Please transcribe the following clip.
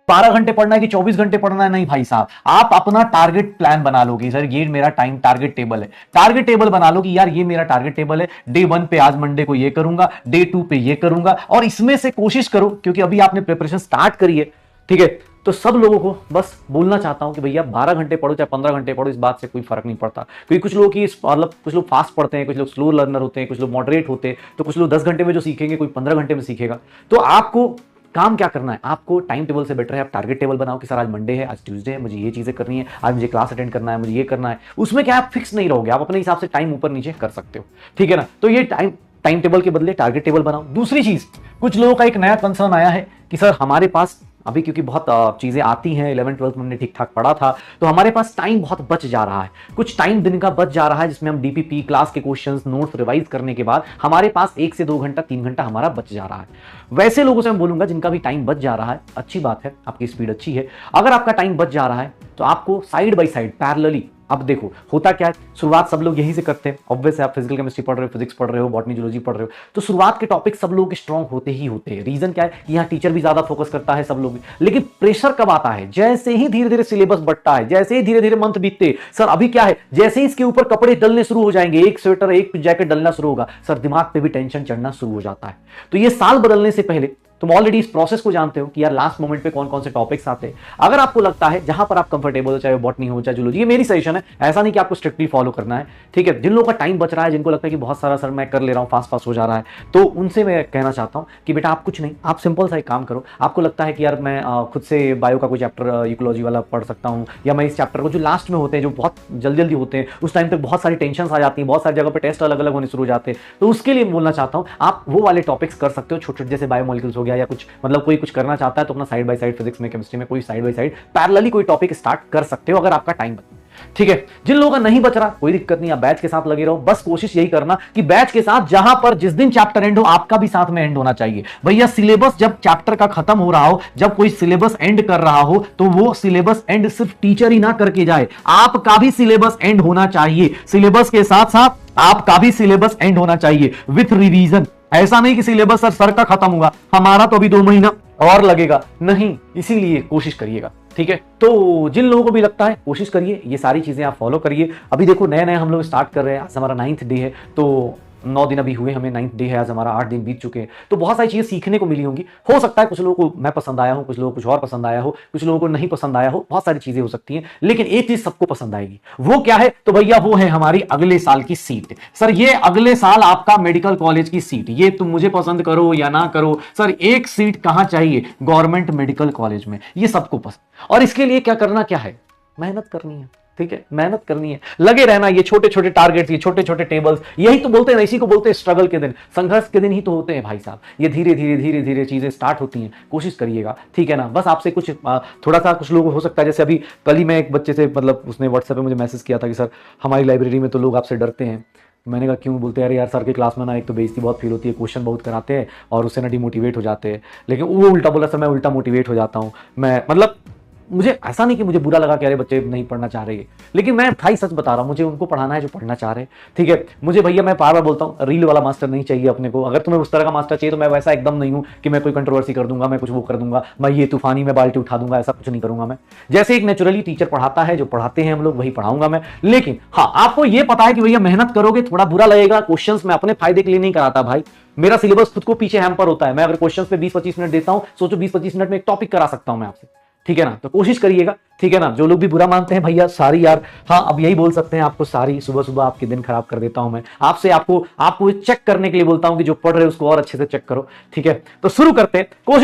12 घंटे पढ़ना है कि 24 घंटे पढ़ना है, नहीं भाई साहब, आप अपना टारगेट प्लान बना लो कि सर ये मेरा टाइम टारगेट टेबल है। टारगेट टेबल बना लो कि यार ये मेरा टारगेट टेबल है, डे 1 पे आज मंडे को ये करूंगा, डे 2 पे ये करूंगा, और इसमें से कोशिश करो, क्योंकि अभी आपने प्रिपरेशन स्टार्ट करी है, ठीक है, तो सब लोगों को बस बोलना चाहता हूं कि भैया 12 घंटे पढ़ो चाहे 15 घंटे पढ़ो, इस बात से कोई फर्क नहीं पड़ता। क्योंकि कुछ लोग की मतलब कुछ लोग फास्ट पढ़ते हैं, कुछ लोग स्लो लर्नर होते हैं, कुछ लोग मॉडरेट होते हैं, तो कुछ लोग 10 घंटे में जो सीखेंगे कोई 15 घंटे में सीखेगा। तो आपको काम क्या करना है, आपको टाइम टेबल से बेटर है आप टारगेट टेबल बनाओ कि सर आज मंडे है, आज ट्यूसडे है, मुझे ये चीजें करनी है, आज मुझे क्लास अटेंड करना है, मुझे ये करना है। उसमें क्या आप फिक्स नहीं रहोगे, आप अपने हिसाब से टाइम ऊपर नीचे कर सकते हो, ठीक है ना। तो ये टाइम टेबल के बदले टारगेट टेबल बनाओ। दूसरी चीज, कुछ लोगों का एक नया कंसर्न आया है कि सर हमारे पास अभी क्योंकि बहुत चीजें आती हैं, 11th 12th में हमने ठीक ठाक पढ़ा था, तो हमारे पास टाइम बहुत बच जा रहा है, कुछ टाइम दिन का बच जा रहा है, जिसमें हम डीपीपी क्लास के क्वेश्चंस नोट्स रिवाइज करने के बाद हमारे पास 1 से 2 घंटा 3 घंटा हमारा बच जा रहा है। वैसे लोगों से मैं बोलूंगा जिनका भी टाइम बच जा रहा है, अच्छी बात है, आपकी स्पीड अच्छी है। अगर आपका टाइम बच जा रहा है तो आपको साइड बाई साइड पैरेलली, अब देखो होता क्या है, शुरुआत सब लोग यहीं से करते हैं, ऑब्वियस है, आप फिजिकल केमिस्ट्री पढ़ रहे हो, फिजिक्स पढ़ रहे हो, बॉटनी जूलॉजी पढ़ रहे हो, तो शुरुआत के टॉपिक सब लोग स्ट्रांग होते ही होते हैं। रीजन क्या है कि यहाँ टीचर भी ज्यादा फोकस करता है, सब लोग भी, लेकिन प्रेशर कब आता है, जैसे ही धीरे धीरे सिलेबस बढ़ता है, जैसे ही धीरे धीरे मंथ बीतते, सर अभी क्या है, जैसे ही इसके ऊपर कपड़े डलने शुरू हो जाएंगे, एक स्वेटर एक जैकेट डलना शुरू होगा, सर दिमाग पे भी टेंशन चढ़ना शुरू हो जाता है। तो ये साल बदलने से पहले तुम ऑलरेडी इस प्रोसेस को जानते हो कि यार लास्ट मोमेंट पे कौन कौन से टॉपिक्स आते हैं। अगर आपको लगता है जहां पर आप कंफर्टेबल हो, चाहे बॉटनी हो चाहे जूलॉजी, ये मेरी सजेशन है, ऐसा नहीं कि आपको स्ट्रिक्टली फॉलो करना है, ठीक है। जिन लोगों का टाइम बच रहा है, जिनको लगता है कि बहुत सारा सर मैं कर ले रहा हूं, फास्ट फास्ट हो जा रहा है, तो उनसे मैं कहना चाहता हूं कि बेटा आप कुछ नहीं, आप सिंपल सा एक काम करो। आपको लगता है कि यार मैं खुद से बायो का कोई चैप्टर इकोलॉजी वाला पढ़ सकता हूं, या मैं इस चैप्टर को जो लास्ट में होते हैं, जो बहुत जल्दी जल्दी होते हैं, उस टाइम तक बहुत सारी टेंशन आ जाती है, बहुत सारी जगह पर टेस्ट अलग अलग होने शुरू हो जाते हैं, तो उसके लिए बोलना चाहता हूं आप वो वाले टॉपिक्स कर सकते हो, छोटे छोटे जैसे बायोमोलिक्यूल्स हो गया, या कुछ मतलब कोई कुछ करना चाहता है तो अपना साइड बाय साइड फिजिक्स में, केमिस्ट्री में कोई साइड बाय साइड पैरेलली कोई टॉपिक स्टार्ट कर सकते हो अगर आपका टाइम बचे, ठीक है। जिन लोगों का नहीं बच रहा कोई दिक्कत नहीं, आप बैच के साथ लगे रहो, बस कोशिश यही करना कि बैच के साथ जहां पर जिस दिन चैप्टर एंड हो आपका भी साथ में एंड होना चाहिए। भैया सिलेबस जब चैप्टर का खत्म हो रहा हो, जब कोई सिलेबस एंड कर रहा हो, तो वो सिलेबस एंड सिर्फ टीचर ही ना करके जाए, आपका भी सिलेबस एंड होना चाहिए। सिलेबस के साथ साथ आपका भी सिलेबस एंड होना चाहिए विथ रिवीजन। ऐसा नहीं कि सिलेबस सर का खत्म हुआ, हमारा तो अभी 2 महीना और लगेगा, नहीं, इसीलिए कोशिश करिएगा, ठीक है। तो जिन लोगों को भी लगता है कोशिश करिए, ये सारी चीजें आप फॉलो करिए। अभी देखो नए नए हम लोग स्टार्ट कर रहे हैं, आज हमारा 9th डे है, तो 9 दिन अभी हुए हमें, 9th डे है आज हमारा, 8 दिन बीत चुके हैं, तो बहुत सारी चीजें सीखने को मिली होंगी। हो सकता है कुछ लोगों को मैं पसंद आया हूं, कुछ लोगों को कुछ और पसंद आया हो, कुछ लोगों को नहीं पसंद आया हो, बहुत सारी चीजें हो सकती हैं, लेकिन एक चीज सबको पसंद आएगी। वो क्या है, तो भैया वो है हमारी अगले साल की सीट। सर ये अगले साल आपका मेडिकल कॉलेज की सीट, ये तुम मुझे पसंद करो या ना करो, सर एक सीट कहां चाहिए, गवर्नमेंट मेडिकल कॉलेज में, ये सबको पसंद। और इसके लिए क्या करना, क्या है, मेहनत करनी है, ठीक है, मेहनत करनी है, लगे रहना। ये छोटे छोटे टारगेट्स, ये छोटे छोटे टेबल्स, यही तो बोलते हैं, इसी को बोलते हैं स्ट्रगल के दिन, संघर्ष के दिन ही तो होते हैं भाई साहब। ये धीरे धीरे धीरे धीरे चीजें स्टार्ट होती हैं, कोशिश करिएगा, ठीक है ना। बस आपसे कुछ थोड़ा सा, कुछ लोग हो सकता है, जैसे अभी कल ही मैं एक बच्चे से, मतलब उसने व्हाट्सएप पे मुझे मैसेज किया था कि सर हमारी लाइब्रेरी में तो लोग आपसे डरते हैं। मैंने कहा क्यों, बोलते यार सर के क्लास में ना एक तो बेइज्जती बहुत फील होती है, क्वेश्चन बहुत कराते हैं और उससे ना डिमोटिवेट हो जाते हैं। लेकिन वो उल्टा बोला, सर मैं उल्टा मोटिवेट हो जाता हूँ, मैं मतलब मुझे ऐसा नहीं कि मुझे बुरा लगा कि अरे बच्चे नहीं पढ़ना चाह रहे, लेकिन मैं भाई सच बता रहा हूं, मुझे उनको पढ़ाना है जो पढ़ना चाह रहे हैं, ठीक है। मुझे भैया मैं बार बार बोलता हूं, रील वाला मास्टर नहीं चाहिए अपने को। अगर तुम्हें उस तरह का मास्टर चाहिए तो मैं वैसा एकदम नहीं हूं कि मैं कोई कंट्रोवर्सी कर दूंगा, मैं कुछ वो कर दूंगा, मैं ये तूफानी में बाल्टी उठा दूंगा, ऐसा कुछ नहीं करूंगा मैं। जैसे एक नेचुरली टीचर पढ़ाता है, जो पढ़ाते हैं हम लोग वही पढ़ाऊंगा मैं। लेकिन हाँ, आपको ये पता है कि भैया मेहनत करोगे, थोड़ा बुरा लगेगा, क्वेश्चन मैं अपने फायदे के लिए नहीं कराता भाई, मेरा सिलेबस खुद को पीछे हैम्पर होता है। मैं अगर क्वेश्चन पे 20-25 मिनट देता हूं, सोचो 20-25 मिनट में एक टॉपिक करा सकता हूं मैं आपसे, ठीक है ना। तो कोशिश करिएगा, ठीक है ना। जो लोग भी बुरा मानते हैं भैया सारी यार, हाँ अब यही बोल सकते हैं आपको, सारी सुबह सुबह आपके दिन खराब कर देता हूं मैं आपसे। आपको चेक करने के लिए बोलता हूं कि जो पढ़ रहे हैं उसको और अच्छे से चेक करो, ठीक है। तो शुरू करते हैं, कोशिश